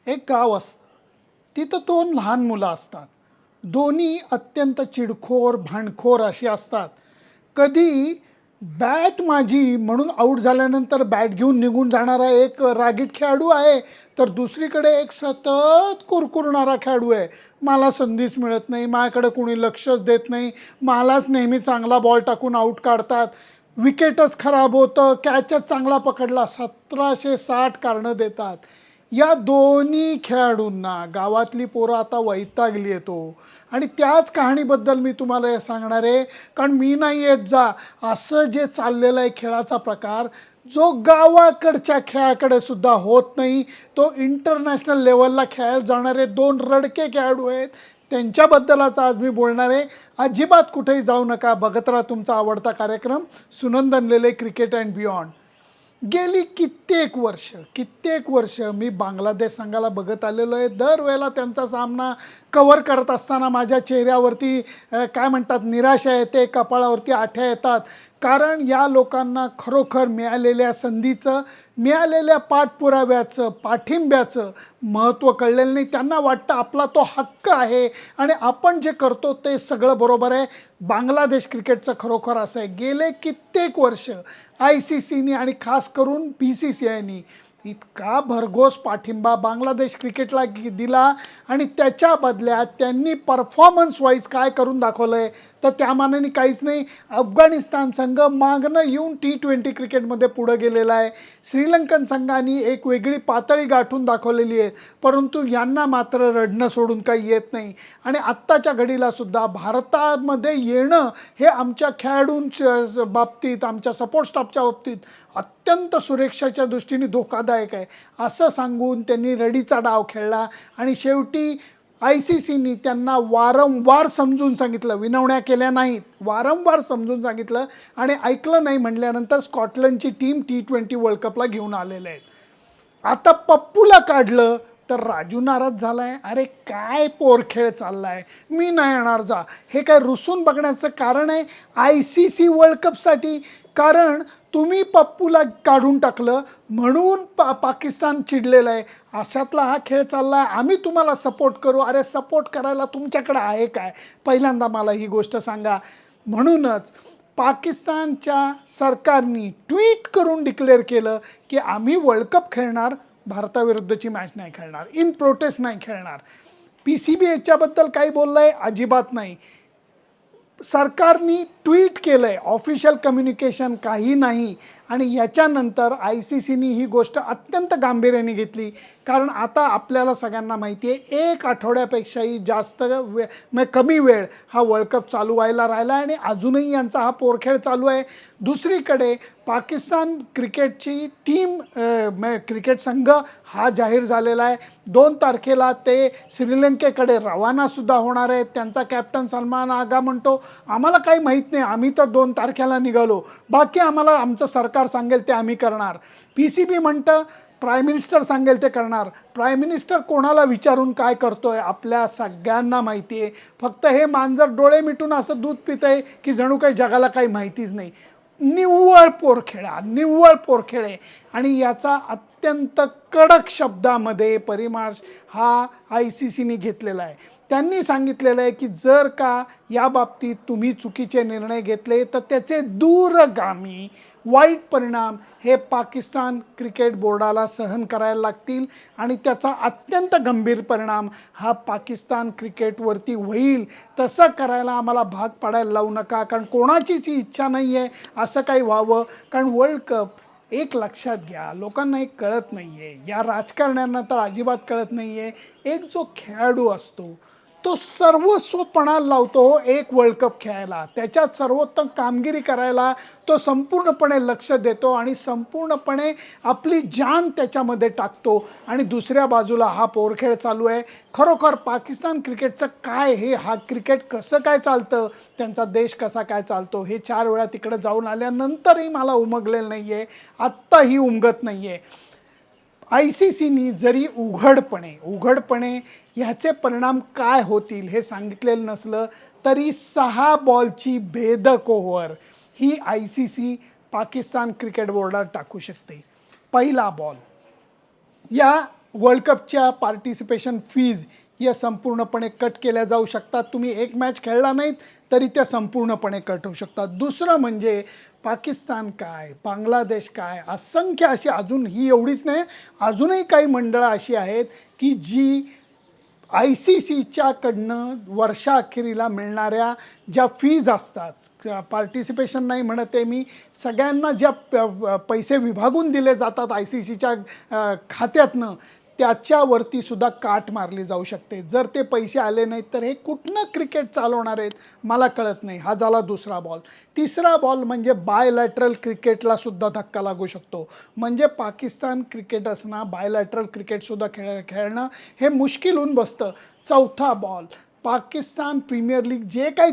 एक गाव असतं, तिथं दोन लहान मुलं असतात. दोन्ही अत्यंत चिडखोर भांडखोर अशी असतात. कधी बॅट माझी म्हणून आऊट झाल्यानंतर बॅट घेऊन निघून जाणारा एक रागीट खेळाडू आहे, तर दुसरीकडे एक सतत कुरकुरणारा खेळाडू आहे. मला संधीच मिळत नाही, माझ्याकडे कोणी लक्षच देत नाही, मलाच नेहमी चांगला बॉल टाकून आऊट काढतात, विकेटच खराब होतं, कॅचच चांगला पकडला, 1760 कारणं देतात. या दोन्ही खेळाडूंना गावातली पोरं आता वैतागली येतो आणि त्याच कहाणीबद्दल मी तुम्हाला हे सांगणार आहे. कारण मी नाही येत जा असं जे चाललेलं आहे खेळाचा प्रकार, जो गावाकडच्या खेळाकडे सुद्धा होत नाही, तो इंटरनॅशनल लेवलला खेळायला जाणारे दोन रडके खेळाडू आहेत, त्यांच्याबद्दलच आज मी बोलणार आहे. अजिबात कुठेही जाऊ नका, बघत राहा तुमचा आवडता कार्यक्रम सुनंदन लेले क्रिकेट अँड बियॉन्ड. गेली कित्येक वर्ष मी बांगलादेश संघाला बघत आलेलो आहे. दरवेळेला त्यांचा सामना कव्हर करत असताना माझ्या चेहऱ्यावरती काय म्हणतात निराशा येते, कपाळावरती आठ्या येतात. कारण या लोकांना खरोखर मिळालेल्या संधीचं, मिळालेल्या पाठपुराव्याचं, पाठिंब्याचं महत्त्व कळलेलं नाही. त्यांना वाटतं आपला तो हक्क आहे आणि आपण जे करतो ते सगळं बरोबर आहे. बांगलादेश क्रिकेटचं खरोखर असं आहे, गेले कित्येक वर्ष ICCनी आणि खास करून BCCIनी इतका भरघोस पाठिंबा बांगलादेश क्रिकेटला दिला आणि त्याच्या बदल्यात त्यांनी परफॉर्मन्स वाईज काय करून दाखवलं आहे, तर त्या मानाने काहीच नाही. अफगाणिस्तान संघ मागणं येऊन T20 क्रिकेटमध्ये पुढं गेलेला आहे. श्रीलंकन संघाने एक वेगळी पातळी गाठून दाखवलेली आहे, परंतु यांना मात्र रडणं सोडून काही येत नाही. आणि आत्ताच्या घडीलासुद्धा भारतामध्ये येणं हे आमच्या खेळाडूंच्या बाबतीत, आमच्या सपोर्ट स्टाफच्या बाबतीत अत्यंत सुरक्षेच्या दृष्टीने धोकादायक आहे असं सांगून त्यांनी रडीचा डाव खेळला. आणि शेवटी ICCनी त्यांना वारंवार समजून सांगितलं, विनवण्या केल्या नाहीत, वारंवार समजून सांगितलं आणि ऐकलं नाही म्हटल्यानंतर स्कॉटलंडची टीम T20 वर्ल्ड कपला घेऊन आलेले आहेत. आता पप्पूला काढलं तर राजू नाराज झालाय. अरे काय पोरखेळ चाललाय, मी नाही येणार जा. हे काय रुसून बघण्याचं कारण आहे ICC वर्ल्ड कपसाठी? कारण तुम्ही पप्पूला काढून टाकलं म्हणून पाकिस्तान चिडलेलं आहे. अशातला हा खेळ चालला आहे. आम्ही तुम्हाला सपोर्ट करू. अरे सपोर्ट करायला तुमच्याकडे आहे काय? पहिल्यांदा मला ही गोष्ट सांगा. म्हणूनच पाकिस्तानच्या सरकारने ट्विट करून डिक्लेअर केलं की आम्ही वर्ल्ड कप खेळणार, भारताविरुद्धची मॅच नाही खेळणार, इन प्रोटेस्ट नाही खेळणार. PCB याच्याबद्दल काही बोललं आहे? अजिबात नाही. सरकारने ट्विट केलं आहे, ऑफिशियल कम्युनिकेशन काही नाही. आणि याच्यानंतर ICCनी ही गोष्ट अत्यंत गांभीर्याने घेतली. कारण आता आपल्याला सगळ्यांना माहिती आहे, एक आठवड्यापेक्षाही जास्त कमी वेळ हा वर्ल्ड कप चालू व्हायला राहिला आणि अजूनही यांचा हा पोरखेळ चालू आहे. दुसरीकडे पाकिस्तान क्रिकेटची टीम, क्रिकेट संघ हा जाहीर झालेला आहे. 2 तारखेला ते श्रीलंकेकडे रवानासुद्धा होणार आहेत. त्यांचा कॅप्टन सलमान आगा म्हणतो आम्हाला काही माहीत नाही, आम्ही तर 2 तारखेला निघालो, बाकी आम्हाला आमचं सरकार सांगेल ते आम्ही करणार. PCB म्हणतं प्राईम मिनिस्टर सांगेल ते करणार. प्राईम मिनिस्टर कोणाला विचारून काय करतोय आपल्या सगळ्यांना माहिती आहे. फक्त हे मांजर डोळे मिटून असं दूध पित आहे की जणू काही जगाला काही माहितीच नाही. निव्वळ पोरखेळ. आणि याचा अत्यंत कडक शब्दामध्ये परिमार्श हा ICCनी घेतलेला आहे. त्यांनी सांगितलेलं आहे की जर का या बाबतीत तुम्ही चुकीचे निर्णय घेतले तर त्याचे दूरगामी वाईट परिणाम हे पाकिस्तान क्रिकेट बोर्डाला सहन करायला लागतील आणि त्याचा अत्यंत गंभीर परिणाम हा पाकिस्तान क्रिकेटवरती होईल. तसं करायला आम्हाला भाग पाडायला लावू नका. कारण कोणाचीच इच्छा नाही आहे असं काही व्हावं. कारण वर्ल्ड कप एक लक्षात घ्या, लोकांना एक कळत नाही आहे, या राजकारण्यांना तर अजिबात कळत नाही आहे, एक जो खेळाडू असतो तो सर्वस्वपणा लावतो एक वर्ल्ड कप खेळायला, त्याच्यात सर्वोत्तम कामगिरी करायला तो संपूर्णपणे लक्ष देतो आणि संपूर्णपणे आपली जान त्याच्यामध्ये टाकतो. आणि दुसऱ्या बाजूला हा पोरखेळ चालू आहे. खरोखर पाकिस्तान क्रिकेटचं काय, हे हा क्रिकेट कसं काय चालतं, त्यांचा देश कसा काय चालतो हे 4 वेळा तिकडे जाऊन आल्यानंतरही मला उमगलेलं नाही आहे, आत्ताही उमगत नाही आहे. ICCनी जरी उघडपणे ह्याचे परिणाम काय होतील हे सांगितलेलं नसलं तरी 6 बॉलची भेदक ओव्हर ही ICC पाकिस्तान क्रिकेट बोर्डात टाकू शकते. पहिला बॉल, या वर्ल्ड कपच्या पार्टिसिपेशन फीज या संपूर्णपणे कट केल्या जाऊ शकतात. तुम्ही एक मॅच खेळला नाहीत तरी त्या संपूर्णपणे कट होऊ शकतात. दुसरं म्हणजे पाकिस्तान काय, बांगलादेश काय, असंख्य अशी अजून ही एवढीच नाही, अजूनही काही मंडळं अशी आहेत की जी ICCच्याकडनं वर्षाअखेरीला मिळणाऱ्या ज्या फीज असतात, पार्टिसिपेशन नाही म्हणत आहे मी, सगळ्यांना ज्या पैसे विभागून दिले जातात ICCच्या खात्यातनं, त्याच्यावरती सुद्धा काट मारली जाऊ शकते. जर ते पैसे आले नाहीत तर हे कुठनं क्रिकेट चालवणार आहेत मला कळत नाही. हा झाला दुसरा बॉल. तिसरा बॉल म्हणजे बायलॅटरल क्रिकेटला सुद्धा धक्का लागू शकतो. म्हणजे पाकिस्तान क्रिकेटर्सना बायलॅटरल क्रिकेटसुद्धा खेळणं हे मुश्किल होऊन बसतं. चौथा बॉल, पाकिस्तान प्रीमियर लीग जे काही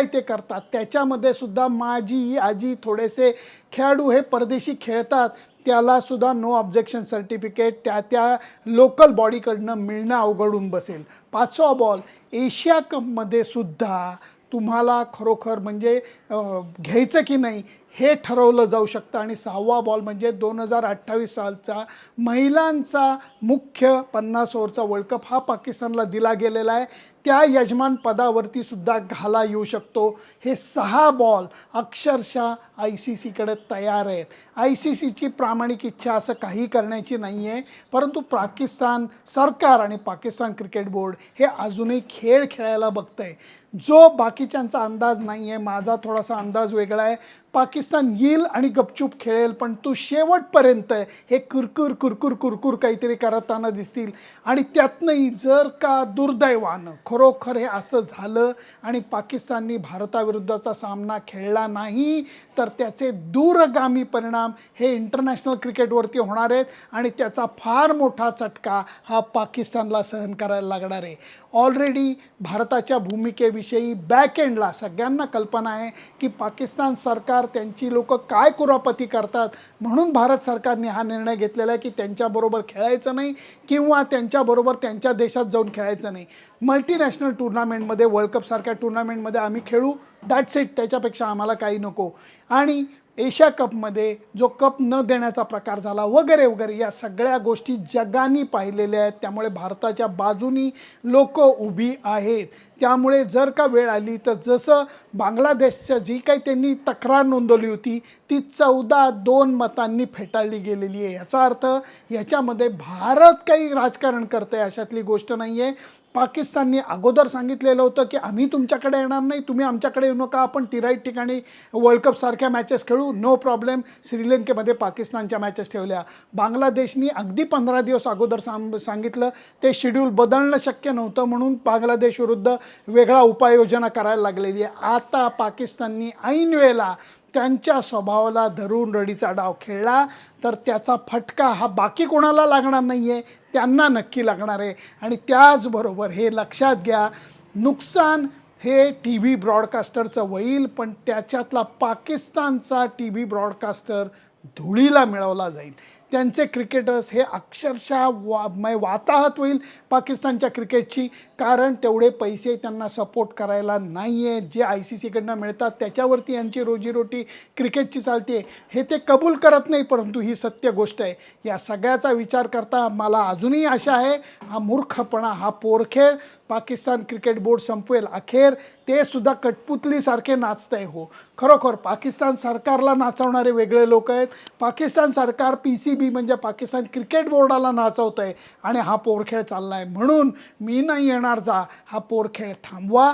ते करतात त्याच्यामध्ये सुद्धा माजी आजी थोडेसे खेळाडू हे परदेशी खेळतात, त्याला सुद्धा नो ऑब्जेक्शन सर्टिफिकेट त्या लोकल बॉडीकडनं मिळणं अवघडून बसेल. पाचवा बॉल, एशिया कपमध्ये सुद्धा तुम्हाला खरोखर म्हणजे घ्यायचं की नाही हे ठरवलं जाऊ शकतं. आणि सहावा बॉल म्हणजे 2028 सालचा महिलांचा मुख्य 50 ओव्हरचा वर्ल्ड कप हा पाकिस्तानला दिला गेलेला आहे, त्या यजमान पदावरती सुद्धा घाला येऊ शकतो. हे 6 बॉल अक्षरशः ICCकडे तयार आहेत. ICCची प्रामाणिक इच्छा असं काही करण्याची नाही आहे, परंतु पाकिस्तान सरकार आणि पाकिस्तान क्रिकेट बोर्ड हे अजूनही खेळ खेळायला बघतंय. जो बाकीच्यांचा अंदाज नाही आहे, माझा थोडासा अंदाज वेगळा आहे. पाकिस्तान येईल आणि गपचूप खेळेल, पण तो शेवटपर्यंत हे कुरकुर काहीतरी करताना दिसतील. आणि त्यातनंही जर का दुर्दैवानं खरोखर हे असं झालं आणि पाकिस्ताननी भारताविरुद्धचा सामना खेळला नाही तर त्याचे दूरगामी परिणाम हे इंटरनॅशनल क्रिकेटवरती होणार आहेत आणि त्याचा फार मोठा चटका हा पाकिस्तानला सहन करायला लागणार आहे. ऑलरेडी भारताच्या भूमिकेविषयी बॅक एंडला सगळ्यांना कल्पना आहे की पाकिस्तान सरकार त्यांची लोक काय कुरापती करतात, म्हणून भारत सरकारने हा निर्णय घेतलेला आहे की त्यांच्याबरोबर खेळायचं नाही किंवा त्यांच्याबरोबर त्यांच्या देशात जाऊन खेळायचं नाही. मल्टीनॅशनल टुर्नामेंटमध्ये, वर्ल्ड कपसारख्या टुर्नामेंटमध्ये आम्ही खेळू, दॅट्स इट, त्याच्यापेक्षा आम्हाला काही नको. आणि एशिया कपमध्ये जो कप न देण्याचा प्रकार झाला वगैरे वगैरे, या सगळ्या गोष्टी जगाने पाहिलेल्या आहेत. त्यामुळे भारताच्या बाजूनी लोक उभी आहेत. त्यामुळे जर का वेळ आली तर जसं बांगलादेशचं जी काही त्यांनी तक्रार नोंदवली होती ती 14-2 मतांनी फेटाळली गेलेली आहे. याचा अर्थ याच्यामध्ये भारत काही राजकारण करतं आहे अशातली गोष्ट नाही आहे. पाकिस्तानने अगोदर सांगितलेलं होतं की आम्ही तुमच्याकडे येणार नाही, तुम्ही आमच्याकडे येऊ नका, आपण तिराईत ठिकाणी वर्ल्ड कपसारख्या मॅचेस खेळू, नो प्रॉब्लेम. श्रीलंकेमध्ये पाकिस्तानच्या मॅचेस ठेवल्या. बांगलादेशनी अगदी 15 दिवस अगोदर सांगितलं, ते शेड्यूल बदलणं शक्य नव्हतं म्हणून बांगलादेश विरुद्ध वेगळा उपाययोजना करायला लागलेली आहे. आता पाकिस्ताननी ऐन वेळेला त्यांच्या स्वभावाला धरून रडीचा डाव खेळला तर त्याचा फटका हा बाकी कोणाला लागणार नाही आहे, त्यांना नक्की लागणार आहे. आणि त्याचबरोबर हे लक्षात घ्या, नुकसान हे TV ब्रॉडकास्टरचं होईल, पण त्याच्यातला पाकिस्तानचा TV ब्रॉडकास्टर धुळीला मिळवला जाईल. त्यांचे क्रिकेटर्स हे अक्षरशः वाताहत होईल पाकिस्तानच्या क्रिकेटची, कारण तेवढे पैसे त्यांना सपोर्ट करायला नाही आहे. जे ICCकडनं मिळतात त्याच्यावरती यांची रोजीरोटी क्रिकेटची चालते, हे ते कबूल करत नाही, परंतु ही सत्य गोष्ट आहे. या सगळ्याचा विचार करता मला अजूनही आशा आहे हा मूर्खपणा, हा पोरखेळ पाकिस्तान क्रिकेट बोर्ड संपवेल. अखेर ते सुद्धा कठपुतलीसारखे नाचत आहे. हो, खरोखर पाकिस्तान सरकारला नाचवणारे वेगळे लोक आहेत. पाकिस्तान सरकार PCB म्हणजे पाकिस्तान क्रिकेट बोर्डाला नाचवत आहे आणि हा पोरखेळ चालला आहे. म्हणून मी नाही येणार जा, हा पोरखेळ थांबवा.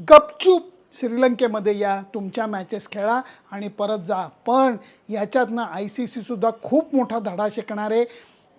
गपचूप श्रीलंकेमध्ये या, तुमच्या मॅचेस खेळा आणि परत जा. पण याच्यातनं ICC सुद्धा खूप मोठा धडा शिकणार आहे.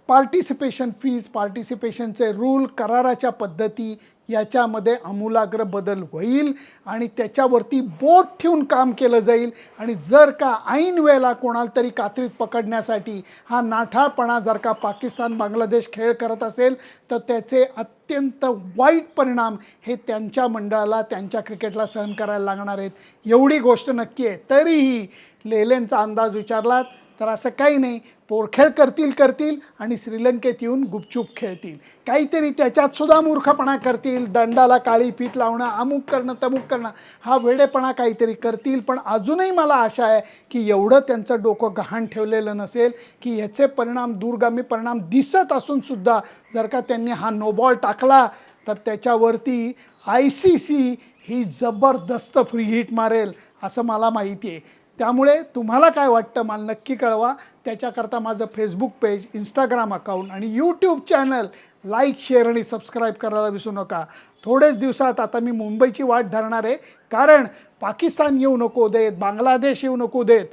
पार्टिसिपेशन फीज, पार्टिसिपेशनचे रूल, कराराच्या पद्धती याच्यामध्ये आमूलाग्र बदल होईल आणि त्याच्यावरती बोट ठेवून काम केलं जाईल. आणि जर का ऐन वेळेला कोणाला तरी कात्रीत पकडण्यासाठी हा नाठाळपणा जर का पाकिस्तान बांगलादेश खेळ करत असेल तर त्याचे अत्यंत वाईट परिणाम हे त्यांच्या मंडळाला, त्यांच्या क्रिकेटला सहन करायला लागणार आहेत. एवढी गोष्ट नक्की आहे. तरीही लेलेंचा अंदाज विचारलात तर असं काही नाही, पोरखेळ करतील आणि श्रीलंकेत येऊन गुपचूप खेळतील. काहीतरी त्याच्यात सुद्धा मूर्खपणा करतील, दंडाला काळी फीत लावणं, अमुक करणं तमुक करणं, हा वेडेपणा काहीतरी करतील. पण अजूनही मला आशा आहे की एवढं त्यांचं डोकं गहाण ठेवलेलं नसेल की ह्याचे परिणाम, दूरगामी परिणाम दिसत असूनसुद्धा जर का त्यांनी हा नो बॉल टाकला तर त्याच्यावरती ICC ही जबरदस्त फ्री हिट मारेल असं मला माहिती आहे. त्यामुळे तुम्हाला काय वाटतं मला नक्की कळवा. त्याच्याकरता माझं फेसबुक पेज, इंस्टाग्राम अकाउंट आणि यूट्यूब चॅनल लाईक, शेअर आणि सबस्क्राईब करायला विसरू नका. थोडेच दिवसात आता मी मुंबईची वाट धरणार आहे, कारण पाकिस्तान येऊ नको देत, बांगलादेश येऊ नको देत,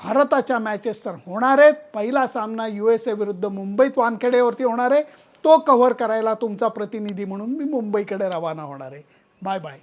भारताच्या मॅचेस तर होणार आहेत. पहिला सामना USA विरुद्ध मुंबईत वानखेडेवरती होणार आहे. तो कव्हर करायला तुमचा प्रतिनिधी म्हणून मी मुंबईकडे रवाना होणार आहे. Bye bye.